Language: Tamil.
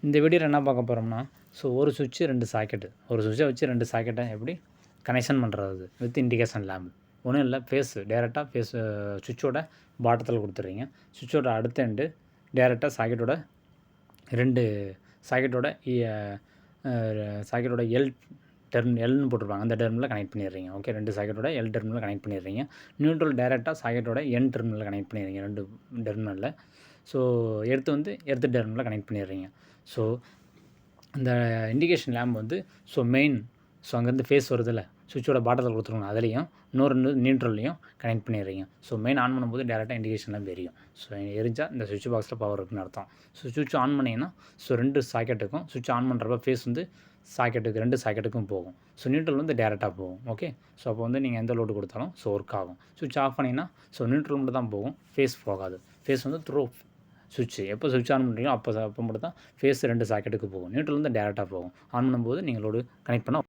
இந்த வீடியோவில் என்ன பார்க்க போகிறோம்னா, ஸோ ஒரு சுவிட்சு 2 சாக்கெட்டு. ஒரு சுவிட்சை வச்சு 2 சாக்கெட்டை எப்படி கனெக்ஷன் பண்ணுறது வித் இண்டிகேஷன் லேம்ப். ஒன்றும் இல்லை, டேரெக்டாக சுவிட்சோட பாட்டத்தில் கொடுத்துட்றீங்க. சுவிட்சோட அடுத்த எண்டு டேரெக்டாக சாக்கெட்டோட 2 சாக்கெட்டோட சாக்கெட்டோட எல்னு போட்டிருப்பாங்க, அந்த டெர்மினலில் கனெக்ட் பண்ணிடுறீங்க. ஓகே, 2 சாக்கெட்டோட எல் டெர்மினலில் கனெக்ட் பண்ணிடுறீங்க. நியூட்ரல் டேரெக்டாக சாக்கெட்டோட என் டெர்மினலில் கனெக்ட் பண்ணிடுறீங்க, 2 டெர்மினலில். ஸோ எர்த்து டெர்மினலில் கனெக்ட் பண்ணிடுறீங்க. ஸோ இந்த இண்டிகேஷன் லேம்ப் வந்து மெயின் அங்கேருந்து ஃபேஸ் வருதில்ல, சுவிட்சோட பாட்டத்தில் கொடுத்துருங்க, அதுலேயும் இன்னொரு நியூட்ரல்லையும் கனெக்ட் பண்ணிடுறீங்க. ஸோ மெயின் ஆன் பண்ணும்போது டேரெக்டாக இண்டிகேஷன் லேம்ப் எரியும். ஸோ எரிஞ்சால் இந்த சுவிட்ச் பாக்ஸில் பவர் இருக்குன்னு அர்த்தம். ஸோ சுவிட்ச் ஆன் பண்ணிங்கன்னா 2 சாக்கெட்டுக்கும் சுவிட்ச் ஆன் பண்ணுறப்ப ஃபேஸ் வந்து 2 சாக்கெட்டுக்கும் போகும். ஸோ நியூட்ரல் வந்து டேரெக்டாக போகும். ஓகே, ஸோ அப்போ வந்து நீங்கள் எந்த லோடு கொடுத்தாலும் ஒர்க் ஆகும். சுவிட்ச் ஆஃப் பண்ணிங்கன்னா நியூட்ரல் மட்டும் தான் போகும், ஃபேஸ் போகாது. ஃபேஸ் வந்து த்ரூ சுவிட்ச் எப்போ சுவிட்ச் ஆன் பண்ணுறீங்களோ அப்போ மட்டும் தான் ஃபேஸ் 2 சாக்கெட்டுக்கு போகும். நியூட்ரல் வந்து டேரெக்டாக போகும். ஆன் பண்ணும்போது நீங்கள் லோடு கனெக்ட் பண்ண